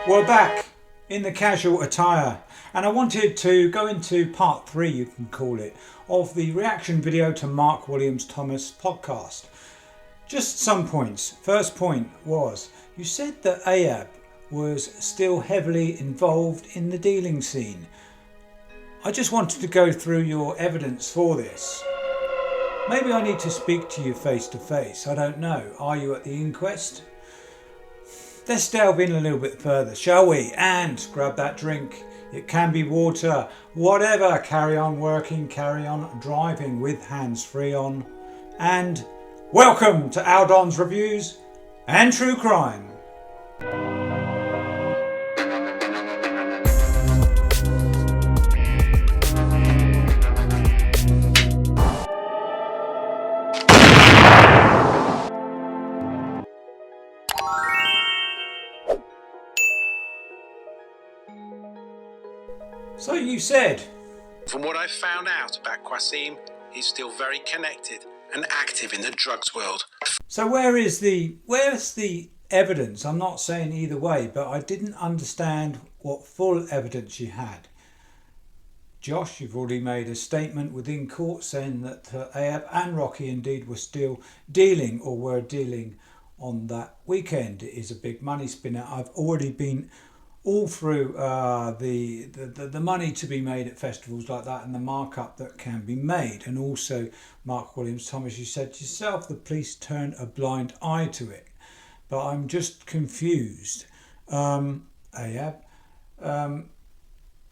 We're back in the casual attire, and I wanted to go into part 3, you can call it, of the reaction video to Mark Williams Thomas podcast. Just some points. First point was, you said that Ahab was still heavily involved in the dealing scene. I just wanted to go through your evidence for this. Maybe I need to speak to you face to face, I don't know. Are you at the inquest? Let's delve in a little bit further, shall we? And grab that drink. It can be water, whatever. Carry on working, carry on driving with hands free on. And welcome to Aldon's Reviews and True Crime. So you said. From what I've found out about Qasim, he's still very connected and active in the drugs world. So where's the evidence? I'm not saying either way, but I didn't understand what full evidence you had. Josh, you've already made a statement within court saying that Ahab and Rocky indeed were still dealing or were dealing on that weekend. It is a big money spinner. I've already been all through the money to be made at festivals like that and the markup that can be made. And also, Mark Williams Thomas, you said yourself, the police turned a blind eye to it. But I'm just confused. Ahab, I'm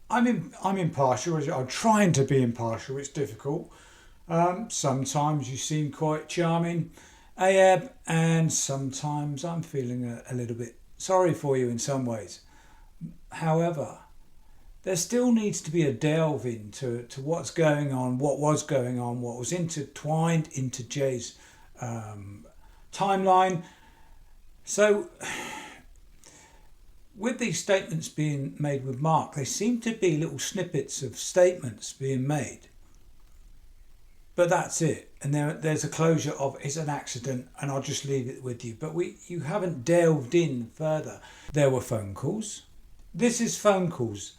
impartial. I'm trying to be impartial. It's difficult. Sometimes you seem quite charming, Ahab, and sometimes I'm feeling a little bit sorry for you in some ways. However, there still needs to be a delve into what's going on, what was going on, what was intertwined into Jay's timeline. So, with these statements being made with Mark, they seem to be little snippets of statements being made. But that's it. And there's a closure of it's an accident and I'll just leave it with you. But you haven't delved in further. There were phone calls. This is phone calls.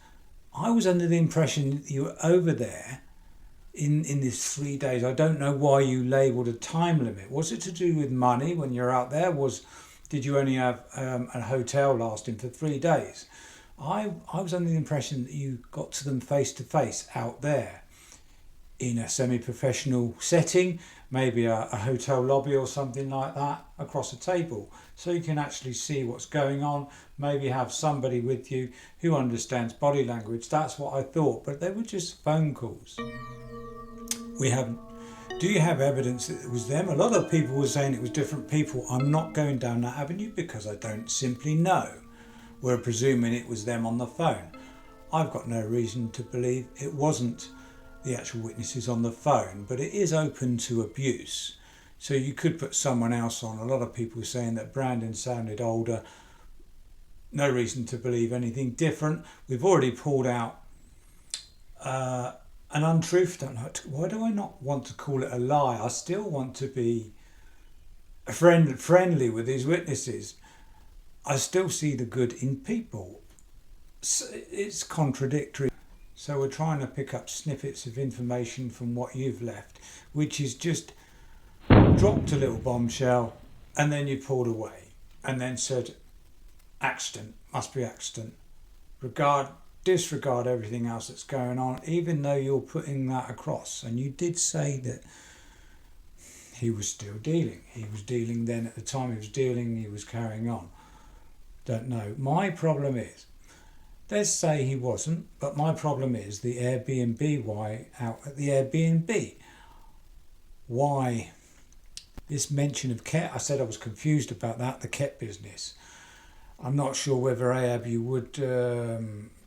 I was under the impression that you were over there in these 3 days. I don't know why you labelled a time limit. Was it to do with money when you're out there? Did you only have a hotel lasting for 3 days? I was under the impression that you got to them face to face out there in a semi-professional setting, maybe a hotel lobby or something like that, across a table, so you can actually see what's going on, maybe have somebody with you who understands body language. That's what I thought, but they were just phone calls. Do you have evidence that it was them? A lot of people were saying it was different people. I'm not going down that avenue because I don't simply know. We're presuming it was them on the phone. I've got no reason to believe it wasn't the actual witnesses on the phone, but it is open to abuse. So you could put someone else on. A lot of people were saying that Brandon sounded older. No reason to believe anything different. We've already pulled out an untruth. Why do I not want to call it a lie? I still want to be friendly with these witnesses. I still see the good in people. It's contradictory. So we're trying to pick up snippets of information from what you've left, which is just dropped a little bombshell and then you pulled away and then said accident, must be accident. Disregard everything else that's going on, even though you're putting that across. And you did say that he was still dealing. He was dealing then at the time he was dealing, he was carrying on. Don't know. My problem is, let's say he wasn't, but my problem is the Airbnb. Why out at the Airbnb? Why this mention of Ket? I said I was confused about that, the Ket business. I'm not sure whether Ahab you would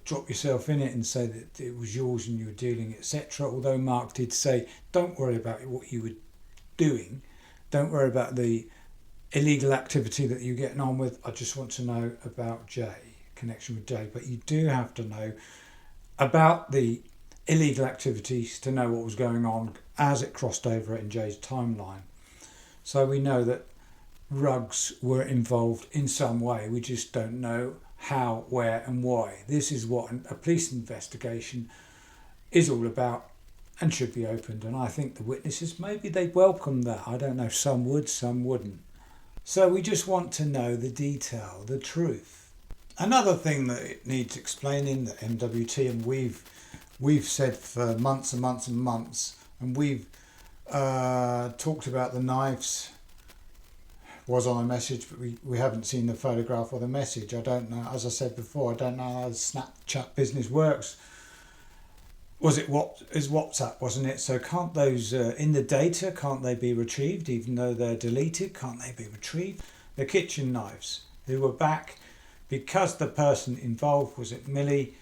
drop yourself in it and say that it was yours and you were dealing, etc. Although Mark did say, don't worry about what you were doing. Don't worry about the illegal activity that you're getting on with. I just want to know about Jay, connection with Jay. But you do have to know about the illegal activities to know what was going on as it crossed over in Jay's timeline. So we know that Ruggs were involved in some way. We just don't know how, where and why. This is what a police investigation is all about and should be opened. And I think the witnesses, maybe they'd welcome that. I don't know, some would, some wouldn't. So we just want to know the detail, the truth. Another thing that it needs explaining, that MWT, and we've said for months and months and months, and we've talked about the knives, was on a message, but we haven't seen the photograph or the message. I don't know, as I said before, I don't know how the Snapchat business works. Was it WhatsApp, wasn't it? So can't those, in the data, can't they be retrieved, even though they're deleted? Can't they be retrieved? The kitchen knives, who were back because the person involved, was it Millie?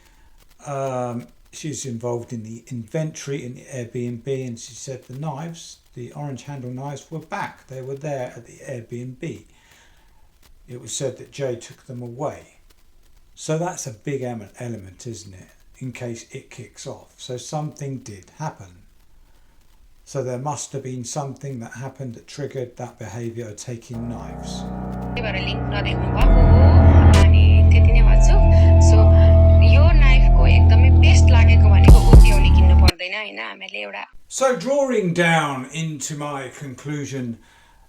She's involved in the inventory in the Airbnb, and she said the knives, the orange handle knives, were back. They were there at the Airbnb. It was said that Jay took them away. So that's a big element, isn't it? In case it kicks off. So something did happen. So there must have been something that happened that triggered that behaviour of taking knives. So drawing down into my conclusion,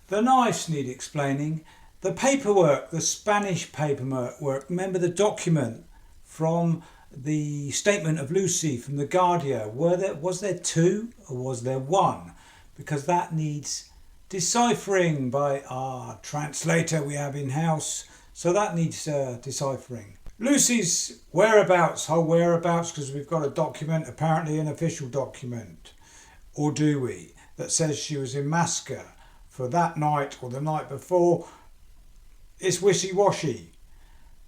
the knives need explaining. The paperwork, the Spanish paperwork, remember the document from the statement of Lucy from the Guardian, was there two or was there one? Because that needs deciphering by our translator we have in house, so that needs deciphering. Lucy's whereabouts, her whereabouts, because we've got a document, apparently an official document, or do we, that says she was in Masca for that night or the night before. It's wishy-washy.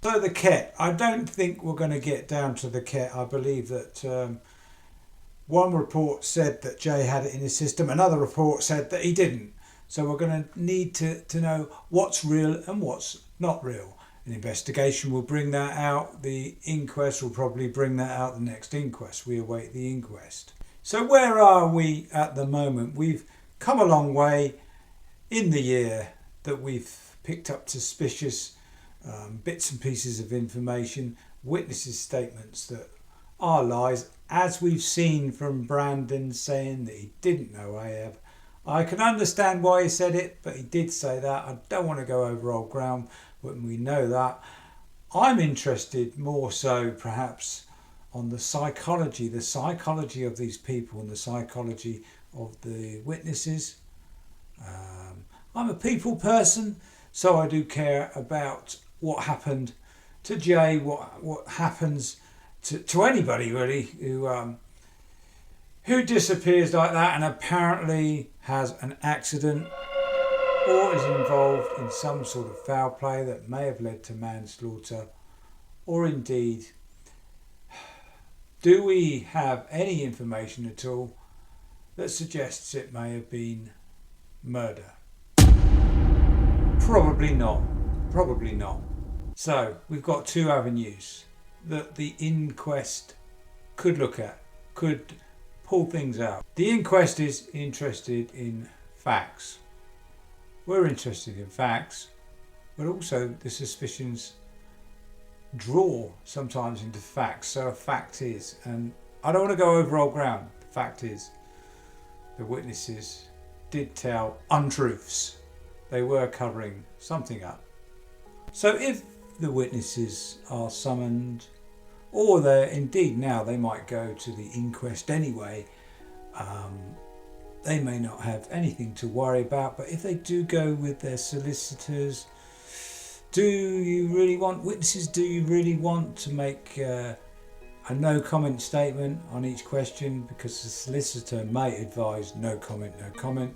So the Ket, I don't think we're going to get down to the Ket. I believe that one report said that Jay had it in his system, another report said that he didn't. So we're going to need to know what's real and what's not real. An investigation will bring that out. The inquest will probably bring that out, the next inquest. We await the inquest. So where are we at the moment? We've come a long way in the year that we've picked up suspicious bits and pieces of information, witnesses' statements that are lies, as we've seen from Brandon saying that he didn't know Ahab. I can understand why he said it, but he did say that. I don't want to go over old ground when we know that. I'm interested more so perhaps on the psychology of these people and the psychology of the witnesses. I'm a people person, so I do care about what happened to Jay, what happens to anybody really who disappears like that and apparently has an accident or is involved in some sort of foul play that may have led to manslaughter, or indeed, do we have any information at all that suggests it may have been murder? Probably not. Probably not. So we've got two avenues that the inquest could look at, could pull things out. The inquest is interested in facts. We're interested in facts, but also the suspicions draw sometimes into facts. So a fact is, and I don't want to go over old ground, the fact is the witnesses did tell untruths. They were covering something up. So if the witnesses are summoned, or they're indeed now they might go to the inquest anyway, they may not have anything to worry about, but if they do go with their solicitors, do you really want witnesses? Do you really want to make a no comment statement on each question? Because the solicitor may advise no comment,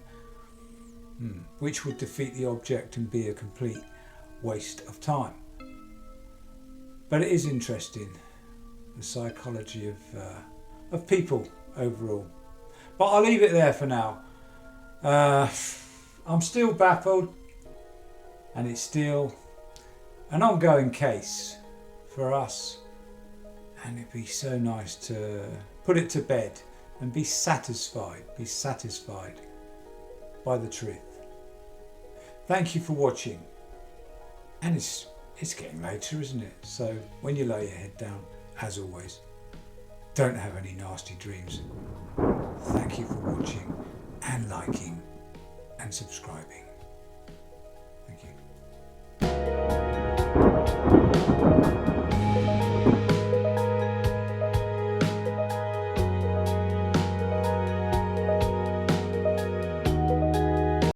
which would defeat the object and be a complete waste of time. But it is interesting, the psychology of people overall. But I'll leave it there for now. I'm still baffled, and it's still an ongoing case for us, and it'd be so nice to put it to bed and be satisfied by the truth. Thank you for watching, and it's getting later, isn't it? So when you lay your head down, as always, don't have any nasty dreams. Thank you for watching and liking and subscribing.